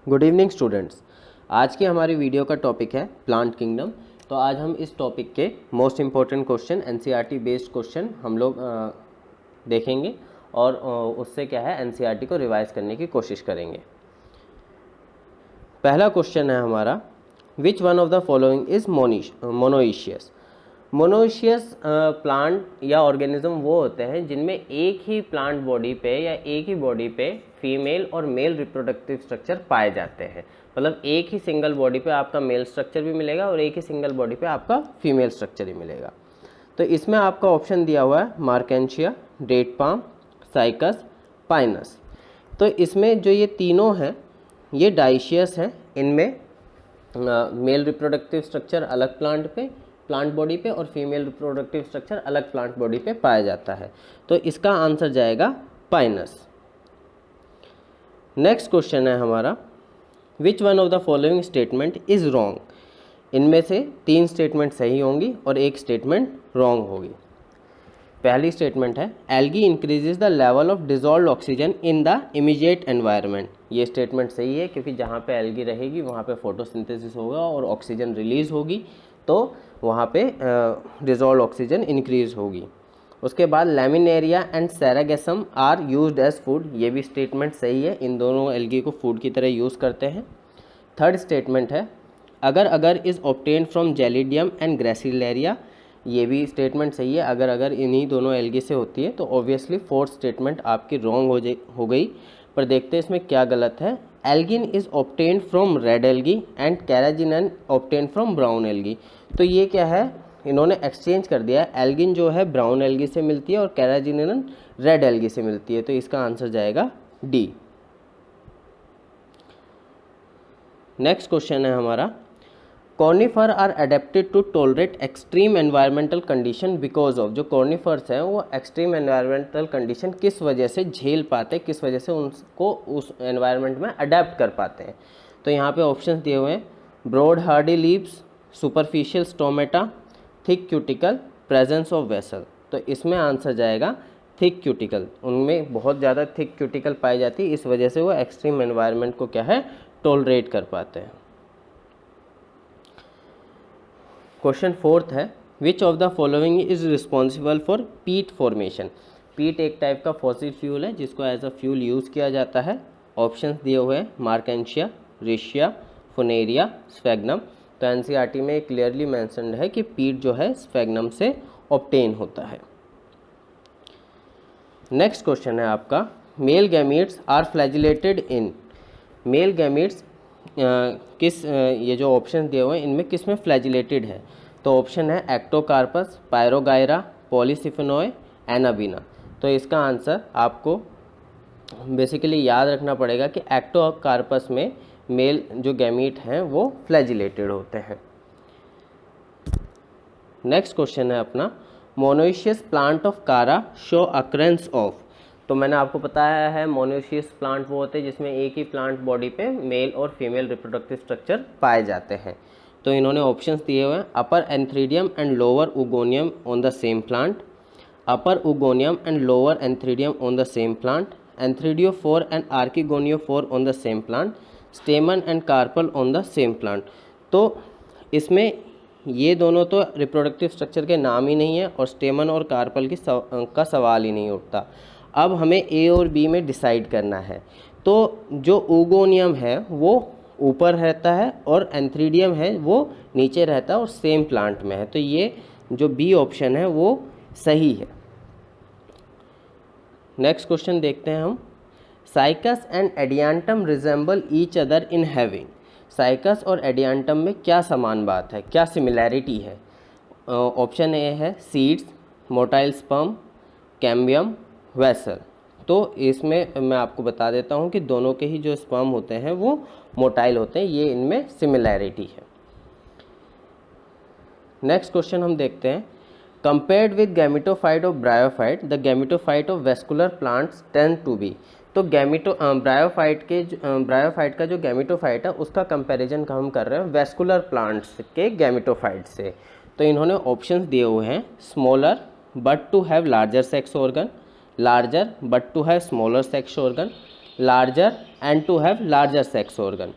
Good evening students. आज की हमारी वीडियो का टॉपिक है प्लांट किंगडम। तो आज हम इस टॉपिक के most important question NCERT based question हम लोग देखेंगे और उससे क्या है एनसीईआरटी को रिवाइज करने की कोशिश करेंगे। पहला क्वेश्चन है हमारा, विच one of the following is monoecious. Monoecious plant या ऑर्गेनिज्म वो होते हैं जिनमें एक ही प्लांट बॉडी पे या एक ही बॉडी पे फीमेल और मेल रिप्रोडक्टिव स्ट्रक्चर पाए जाते हैं। मतलब एक ही सिंगल बॉडी पे आपका मेल स्ट्रक्चर भी मिलेगा और एक ही सिंगल बॉडी पे आपका फीमेल स्ट्रक्चर ही मिलेगा। तो इसमें आपका ऑप्शन दिया हुआ है Marchantia, date palm, Cycas, Pinus. तो इसमें जो ये तीनों हैं ये डाइशियस हैं। इनमें मेल रिप्रोडक्टिव स्ट्रक्चर अलग प्लांट बॉडी पे और फीमेल रिप्रोडक्टिव स्ट्रक्चर अलग प्लांट बॉडी पे पाया जाता है। तो इसका आंसर जाएगा पाइनस। नेक्स्ट क्वेश्चन है हमारा, विच one of the following statement is wrong. इनमें से 3 स्टेटमेंट सही होंगी और एक स्टेटमेंट रॉन्ग होगी। पहली स्टेटमेंट है, algae increases the level of dissolved oxygen in the immediate environment. ये स्टेटमेंट सही है क्योंकि जहाँ पे एल्गी रहेगी वहाँ पे फोटोसिंथेसिस होगा और ऑक्सीजन रिलीज होगी, तो वहाँ पे डिजॉल्व्ड ऑक्सीजन इंक्रीज होगी। उसके बाद Laminaria and Sargassum are used as food. ये भी स्टेटमेंट सही है, इन दोनों एल्गी को फूड की तरह यूज़ करते हैं। थर्ड स्टेटमेंट है, अगर is obtained from gelidium and gracilaria. ये भी स्टेटमेंट सही है, अगर इन्हीं दोनों एल्गी से होती है। तो ऑब्वियसली फोर्थ स्टेटमेंट आपकी रॉन्ग हो गई। पर देखते हैं इसमें क्या गलत है। Algin is obtained from red algae and carrageenan obtained from brown algae. तो ये क्या है, इन्होंने एक्सचेंज कर दिया है। एल्गिन जो है ब्राउन एल्गी से मिलती है और कैराजिनन रेड एल्गी से मिलती है। तो इसका आंसर जाएगा डी। नेक्स्ट क्वेश्चन है हमारा, conifer are adapted to tolerate extreme environmental condition because of. जो कॉर्निफर्स हैं वो एक्सट्रीम एनवायरमेंटल कंडीशन किस वजह से झेल पाते हैं, किस वजह से उनको उस एनवायरमेंट में अडेप्ट कर पाते हैं। तो यहाँ पे ऑप्शंस दिए हुए हैं, broad hardy leaves, superficial stomata, thick cuticle, presence of vessel. तो इसमें आंसर जाएगा थिक क्यूटिकल। उनमें बहुत ज़्यादा थिक क्यूटिकल पाई जाती है, इस वजह से वो एक्सट्रीम एनवायरनमेंट को क्या है टॉलरेट कर पाते हैं। क्वेश्चन 4th है, which of the following is responsible for पीट फॉर्मेशन। पीट एक टाइप का फॉसिल फ्यूल है जिसको एज अ फ्यूल यूज़ किया जाता है। ऑप्शंस दिए हुए हैं मार्केंशिया, रिशिया, फुनेरिया, स्फेग्नम। तो एनसीईआरटी में क्लियरली मेंशन्ड है कि पीट जो है स्फेग्नम से ऑब्टेन होता है। नेक्स्ट क्वेश्चन है आपका, male gametes are flagellated in. Male gametes ये जो ऑप्शन दिए हुए हैं इनमें किस में फ्लैजिलेटेड है। तो ऑप्शन है एक्टोकार्पस, पायरोगायरा, पॉलीसिफेनॉय, एनाबीना। तो इसका आंसर आपको बेसिकली याद रखना पड़ेगा कि एक्टोकार्पस में मेल जो गैमीट हैं वो फ्लैजिलेटेड होते हैं। नेक्स्ट क्वेश्चन है अपना, मोनोइशियस प्लांट ऑफ कारा शो अक्रेंस ऑफ। तो मैंने आपको बताया है मोनोइशियस प्लांट वो होते हैं जिसमें एक ही प्लांट बॉडी पे मेल और फीमेल रिप्रोडक्टिव स्ट्रक्चर पाए जाते हैं। तो इन्होंने ऑप्शंस दिए हुए हैं, upper antheridium and lower archegonium on the same plant, upper archegonium and lower antheridium on the same plant, antheridiophore and archegoniophore on the same plant, stamen and carpel on the same plant. तो इसमें ये दोनों तो reproductive structure के नाम ही नहीं है और स्टेमन और कार्पल का सवाल ही नहीं उठता। अब हमें ए और बी में डिसाइड करना है। तो जो उगोनियम है वो ऊपर रहता है और एंथ्रीडियम है वो नीचे रहता है और सेम प्लांट में है। तो ये जो बी ऑप्शन है वो सही है। नेक्स्ट क्वेश्चन देखते हैं हम, cycas and adiantum resemble each other in having. Cycas और एडियांटम में क्या समान बात है, क्या सिमिलैरिटी है। ऑप्शन ए है seeds, motile sperm, cambium, vessel. तो इसमें मैं आपको बता देता हूँ कि दोनों के ही जो स्पर्म होते हैं वो मोटाइल होते हैं, ये इनमें सिमिलैरिटी है। नेक्स्ट क्वेश्चन हम देखते हैं, compared with gametophyte of bryophyte the gametophyte of vascular plants tend to be. तो ब्रायोफाइट का जो गैमेटोफाइट है उसका कंपैरिजन हम कर रहे हैं वेस्कुलर प्लांट्स के गैमेटोफाइट से। तो इन्होंने ऑप्शंस दिए हुए हैं, smaller but to have larger sex organ, larger but to have smaller sex organ, larger and to have larger sex organ,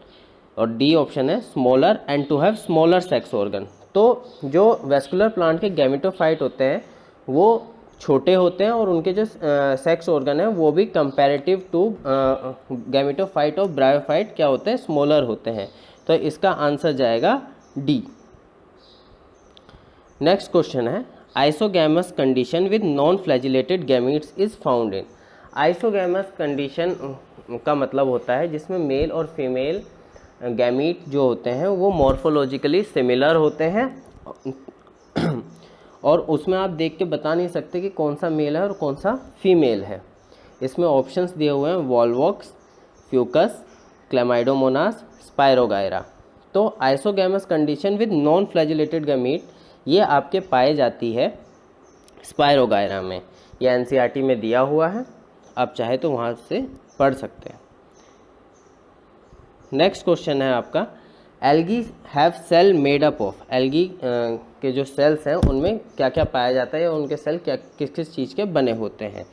और डी ऑप्शन है smaller and to have smaller sex organ. तो जो vascular plant के gametophyte होते हैं वो छोटे होते हैं और उनके जो सेक्स ऑर्गन है वो भी कंपैरेटिव टू गैमेटोफाइट और ब्रायोफाइट क्या होते हैं, स्मॉलर होते हैं। तो इसका आंसर जाएगा डी। नेक्स्ट क्वेश्चन है isogamous condition with non flagellated gametes is found in. Isogamous condition का मतलब होता है जिसमें मेल और फीमेल गैमीट जो होते हैं वो मॉर्फोलॉजिकली सिमिलर होते हैं और उसमें आप देख के बता नहीं सकते कि कौन सा मेल है और कौन सा फीमेल है। इसमें ऑप्शंस दिए हुए हैं वॉल्वॉक्स, फ्यूकस, क्लेमाइडोमोनास, स्पायरोगायरा। तो isogamous condition with non flagellated gamete ये आपके पाए जाती है स्पायरोगायरा में। ये एनसीईआरटी में दिया हुआ है, आप चाहे तो वहाँ से पढ़ सकते हैं। नेक्स्ट क्वेश्चन है आपका algae have cell made up of. Algae के जो सेल्स हैं उनमें क्या क्या पाया जाता है या उनके सेल क्या किस किस चीज़ के बने होते हैं।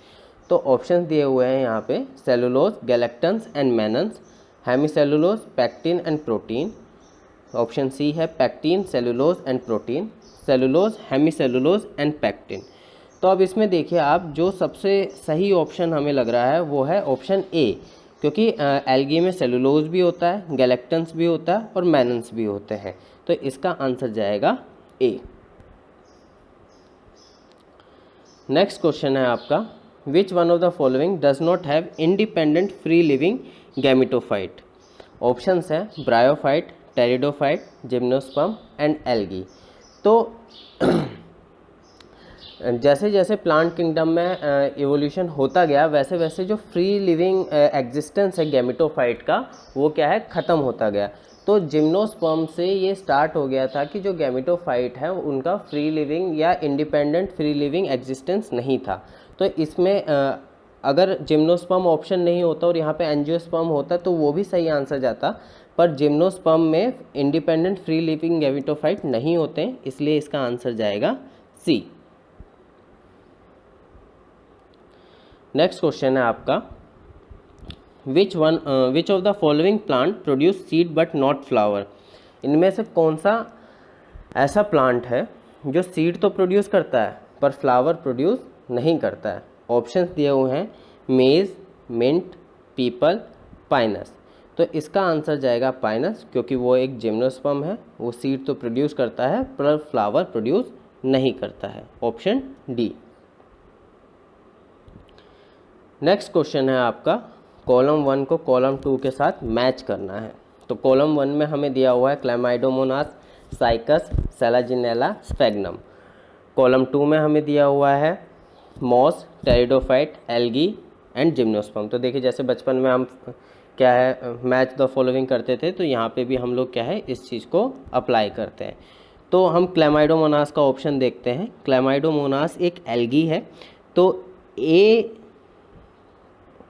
तो ऑप्शंस दिए हुए हैं यहाँ पे cellulose, galactans and mannans, hemicellulose, pectin and protein. Option C है pectin, cellulose and protein, cellulose, hemicellulose and pectin. तो अब इसमें देखिए आप, जो सबसे सही ऑप्शन हमें लग रहा है वो है ऑप्शन ए, क्योंकि एल्गी में सेलुलोज भी होता है, गैलेक्टन्स भी होता है और मैनन्स भी होते हैं। तो इसका आंसर जाएगा ए। नेक्स्ट क्वेश्चन है आपका which one of the following does not have independent free living gametophyte. Options है bryophyte, pteridophyte, gymnosperm and algae. तो जैसे जैसे प्लांट किंगडम में इवोल्यूशन होता गया वैसे वैसे जो फ्री लिविंग एग्जिस्टेंस है गैमेटोफाइट का वो क्या है, ख़त्म होता गया। तो जिम्नोस्पर्म से ये स्टार्ट हो गया था कि जो गैमेटोफाइट है उनका फ्री लिविंग या इंडिपेंडेंट फ्री लिविंग एग्जिस्टेंस नहीं था। तो इसमें अगर जिम्नोस्पर्म ऑप्शन नहीं होता और यहाँ पे एंजियोस्पर्म होता तो वो भी सही आंसर जाता, पर जिम्नोस्पर्म में इंडिपेंडेंट फ्री लिविंग गैमेटोफाइट नहीं होते हैं, इसलिए इसका आंसर जाएगा सी। नेक्स्ट क्वेश्चन है आपका which of the following plant produce seed but not flower. इनमें से कौन सा ऐसा प्लांट है जो सीड तो प्रोड्यूस करता है पर फ्लावर प्रोड्यूस नहीं करता है। ऑप्शंस दिए हुए हैं मेज, मिंट, पीपल, पाइनस। तो इसका आंसर जाएगा पाइनस, क्योंकि वो एक जिम्नोस्पर्म है, वो सीड तो प्रोड्यूस करता है पर फ्लावर प्रोड्यूस नहीं करता है। Option D. नेक्स्ट क्वेश्चन है आपका कॉलम 1 को कॉलम 2 के साथ मैच करना है। तो कॉलम 1 में हमें दिया हुआ है Chlamydomonas, Cycas, Selaginella, Sphagnum. Column 2 में हमें दिया हुआ है moss, pteridophyte, algae and gymnosperm. तो देखिए जैसे बचपन में हम क्या है मैच द फॉलोइंग करते थे, तो यहाँ पे भी हम लोग क्या है इस चीज़ को अप्लाई करते हैं। तो हम क्लेमाइडोमोनास का ऑप्शन देखते हैं। क्लेमाइडोमोनास एक एल्गी है, तो ए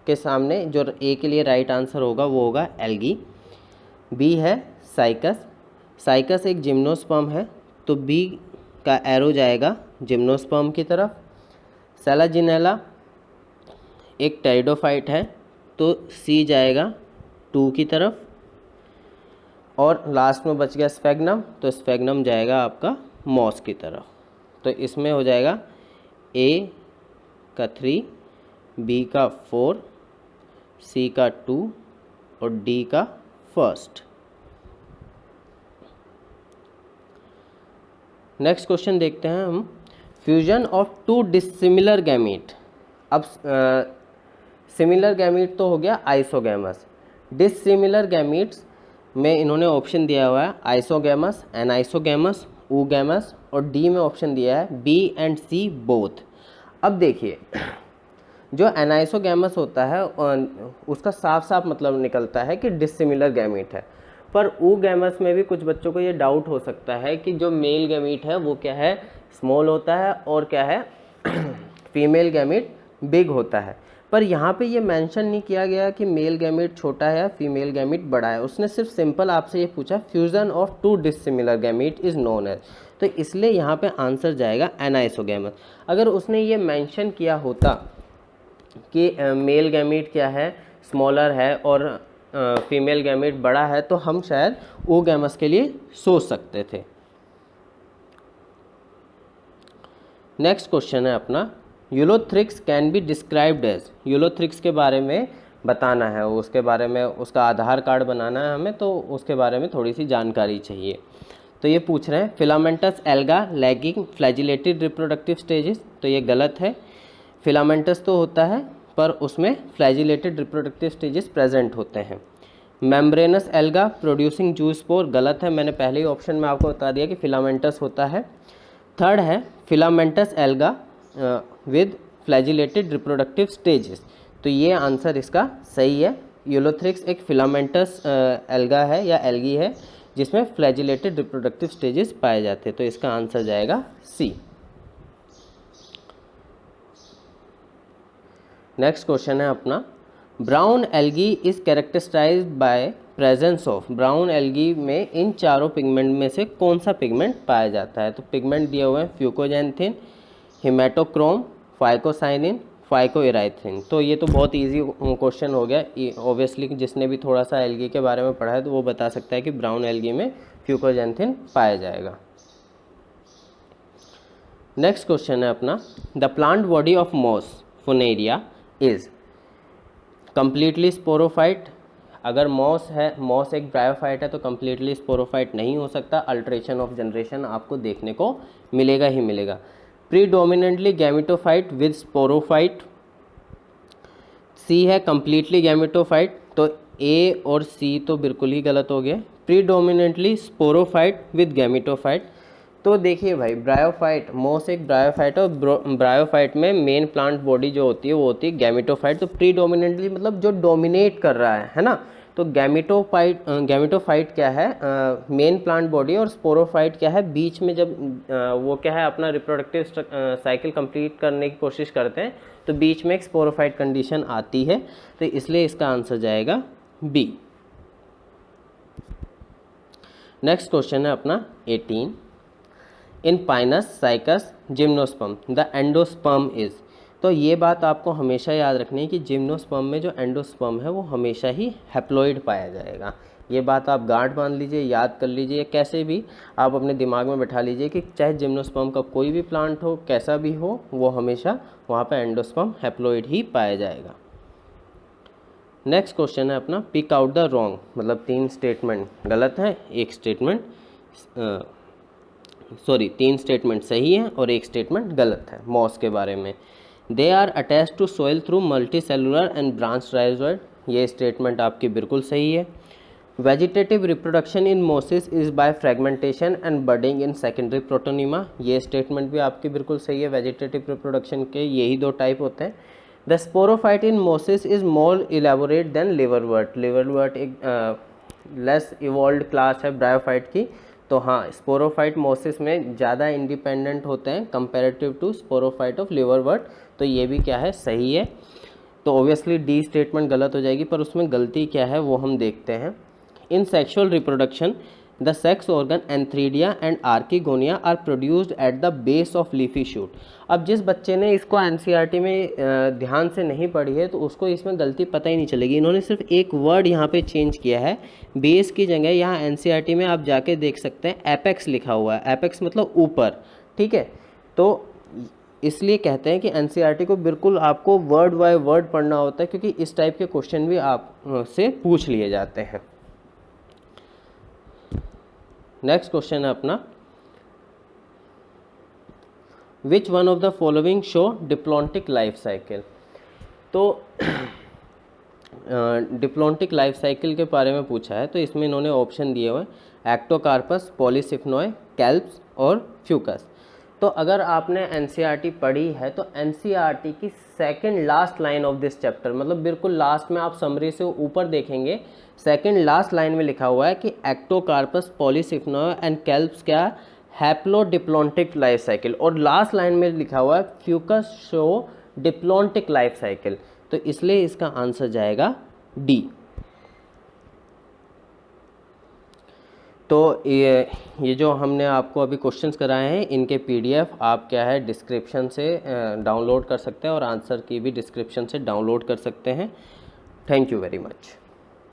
के सामने जो ए के लिए राइट आंसर होगा वो होगा एल्गी। बी है साइकस, साइकस एक जिम्नोस्पर्म है, तो बी का एरो जाएगा जिम्नोस्पर्म की तरफ। सेलाजिनेला एक टेरिडोफाइट है, तो सी जाएगा 2 की तरफ। और लास्ट में बच गया स्फेग्नम, तो स्फेग्नम जाएगा आपका मॉस की तरफ। तो इसमें हो जाएगा ए का 3, बी का 4, सी का 2 और डी का 1। नेक्स्ट क्वेश्चन देखते हैं हम फ्यूजन ऑफ 2 डिसिमिलर गैमीट। अब सिमिलर गैमीट तो हो गया आइसोगैमस, डिसिमिलर गैमीट्स में इन्होंने ऑप्शन दिया हुआ है आइसोगैमस, एनाइसोगैमस, ऊगैमस और डी में ऑप्शन दिया है बी एंड सी बोथ। अब देखिए जो एनाइसोगैमस होता है उसका साफ साफ मतलब निकलता है कि डिसिमिलर गैमीट है, पर ऊगैमस में भी कुछ बच्चों को ये डाउट हो सकता है कि जो मेल गैमीट है वो क्या है स्मॉल होता है और क्या है फीमेल गैमीट बिग होता है। पर यहाँ पे ये मेंशन नहीं किया गया कि मेल गैमीट छोटा है या फीमेल गैमीट बड़ा है, उसने सिर्फ सिंपल आपसे ये पूछा fusion of 2 dissimilar gamete is known as, तो इसलिए यहाँ पे आंसर जाएगा एनाइसोगैमस। अगर उसने ये मेंशन किया होता कि मेल गैमीट क्या है स्मॉलर है और फीमेल गैमेट बड़ा है तो हम शायद ओगैमस के लिए सोच सकते थे। नेक्स्ट क्वेश्चन है अपना, Ulothrix can be described as. Ulothrix के बारे में बताना है, उसके बारे में उसका आधार कार्ड बनाना है हमें, तो उसके बारे में थोड़ी सी जानकारी चाहिए। तो ये पूछ रहे हैं filamentous alga lagging flagellated reproductive stages, तो ये गलत है। फिलामेंटस तो होता है पर उसमें फ्लैजिलेटेड रिप्रोडक्टिव स्टेजेस प्रेजेंट होते हैं। मेम्ब्रेनस एल्गा प्रोड्यूसिंग जूस्पोर, गलत है, मैंने पहले ही ऑप्शन में आपको बता दिया कि फिलामेंटस होता है। थर्ड है filamentous alga with flagellated reproductive stages, तो ये आंसर इसका सही है। यूलोथ्रिक्स एक फिलामेंटस एल्गा है या एल्गी है जिसमें फ्लैजिलेटेड रिप्रोडक्टिव स्टेजेस पाए जाते हैं, तो इसका आंसर जाएगा सी। नेक्स्ट क्वेश्चन है अपना, brown algae is characterized by presence of. Brown algae में इन चारों पिगमेंट में से कौन सा पिगमेंट पाया जाता है? तो पिगमेंट दिए हुए हैं फ्यूकोजैंथिन, हिमेटोक्रोम, फाइकोसाइनिन, फाइकोइराइथिन। तो ये तो बहुत इजी क्वेश्चन हो गया, ऑब्वियसली जिसने भी थोड़ा सा एल्गी के बारे में पढ़ा है तो वो बता सकता है कि ब्राउन एल्गी में फ्यूकोजैंथिन पाया जाएगा। नेक्स्ट क्वेश्चन है अपना, the plant body of moss Funaria is completely sporophyte. अगर मॉस है, मॉस एक ब्रायोफाइट है तो कंप्लीटली स्पोरोफाइट नहीं हो सकता, अल्ट्रेशन ऑफ जनरेशन आपको देखने को मिलेगा ही मिलेगा। प्रीडोमिनेंटली गैमेटोफाइट विद स्पोरोफाइट, सी है कंप्लीटली गैमेटोफाइट, तो ए और सी तो बिल्कुल ही गलत हो गए। प्रीडोमिनेंटली स्पोरोफाइट विद गैमेटोफाइट, तो देखिए भाई ब्रायोफाइट, मॉस एक ब्रायोफाइट और ब्रायोफाइट में मेन प्लांट बॉडी जो होती है वो होती है गैमेटोफाइट। तो प्रीडोमिनेंटली मतलब जो डोमिनेट कर रहा है ना, तो गैमेटोफाइट क्या है, मेन प्लांट बॉडी, और स्पोरोफाइट क्या है बीच में, जब वो क्या है अपना रिप्रोडक्टिव साइकिल कंप्लीट करने की कोशिश करते हैं तो बीच में एक स्पोरोफाइट कंडीशन आती है, तो इसलिए इसका आंसर जाएगा बी। नेक्स्ट क्वेश्चन है अपना 18, in Pinus Cycas gymnosperm the endosperm is. तो ये बात आपको हमेशा याद रखनी है कि जिम्नोस्पर्म में जो एंडोस्पर्म है वो हमेशा ही हैप्लॉइड पाया जाएगा। ये बात आप गांठ बांध लीजिए, याद कर लीजिए, कैसे भी आप अपने दिमाग में बैठा लीजिए कि चाहे जिम्नोस्पर्म का कोई भी प्लांट हो, कैसा भी हो, वो हमेशा वहाँ पर एंडोस्पर्म हैप्लॉइड ही पाया जाएगा। नेक्स्ट क्वेश्चन है अपना, पिक आउट द रॉन्ग, मतलब 3 स्टेटमेंट गलत है, एक स्टेटमेंट तीन स्टेटमेंट सही है और एक स्टेटमेंट गलत है मॉस के बारे में। They are attach to soil through multi cellular and branch rhizoid, ये स्टेटमेंट आपकी बिल्कुल सही है। Vegetative reproduction in mosses is by fragmentation and budding in secondary protonema, ये स्टेटमेंट भी आपकी बिल्कुल सही है। वेजिटेटिव रिप्रोडक्शन के यही 2 टाइप होते हैं। The sporophyte in mosses is more elaborate than liverwort, liverwort एक लेस इवॉल्व क्लास है ब्रायोफाइट की, तो हाँ स्पोरोफाइट मोसिस में ज़्यादा इंडिपेंडेंट होते हैं comparative to sporophyte of liverwort, तो ये भी क्या है सही है। तो ऑब्वियसली डी स्टेटमेंट गलत हो जाएगी, पर उसमें गलती क्या है वो हम देखते हैं। In sexual reproduction the sex organ antheridia and archegonia are produced at the base of leafy shoot. अब जिस बच्चे ने इसको एनसीईआरटी में ध्यान से नहीं पढ़ी है तो उसको इसमें गलती पता ही नहीं चलेगी। इन्होंने सिर्फ एक वर्ड यहाँ पे चेंज किया है, बेस की जगह यहाँ एनसीईआरटी में आप जाके देख सकते हैं एपेक्स लिखा हुआ है, एपेक्स मतलब ऊपर, ठीक है। तो इसलिए कहते हैं कि एनसीईआरटी को बिल्कुल आपको वर्ड बाय वर्ड पढ़ना होता है, क्योंकि इस टाइप के क्वेश्चन भी आप से पूछ लिए जाते हैं। नेक्स्ट क्वेश्चन है अपना, विच one of the following show diplontic life cycle. तो डिप्लॉन्टिक लाइफ साइकिल के बारे में पूछा है, तो इसमें इन्होंने ऑप्शन दिए हुए हैं एक्टोकार्पस, पॉलीसिफनॉय, कैल्प्स और फ्यूकस। तो अगर आपने एनसीईआरटी पढ़ी है तो एनसीईआरटी की second last line of this chapter, मतलब बिल्कुल लास्ट में आप समरी से ऊपर देखेंगे, सेकंड लास्ट लाइन में लिखा हुआ है कि एक्टोकार्पस, पॉलीसिफनॉय एंड कैल्प्स क्या हैप्लोडिप्लॉन्टिक लाइफ साइकिल, और लास्ट लाइन में लिखा हुआ है Fucus show diplontic life cycle, तो इसलिए इसका आंसर जाएगा डी। तो ये जो हमने आपको अभी क्वेश्चंस कराए हैं इनके पीडीएफ आप क्या है डिस्क्रिप्शन से डाउनलोड कर सकते हैं और आंसर की भी डिस्क्रिप्शन से डाउनलोड कर सकते हैं। Thank you very much.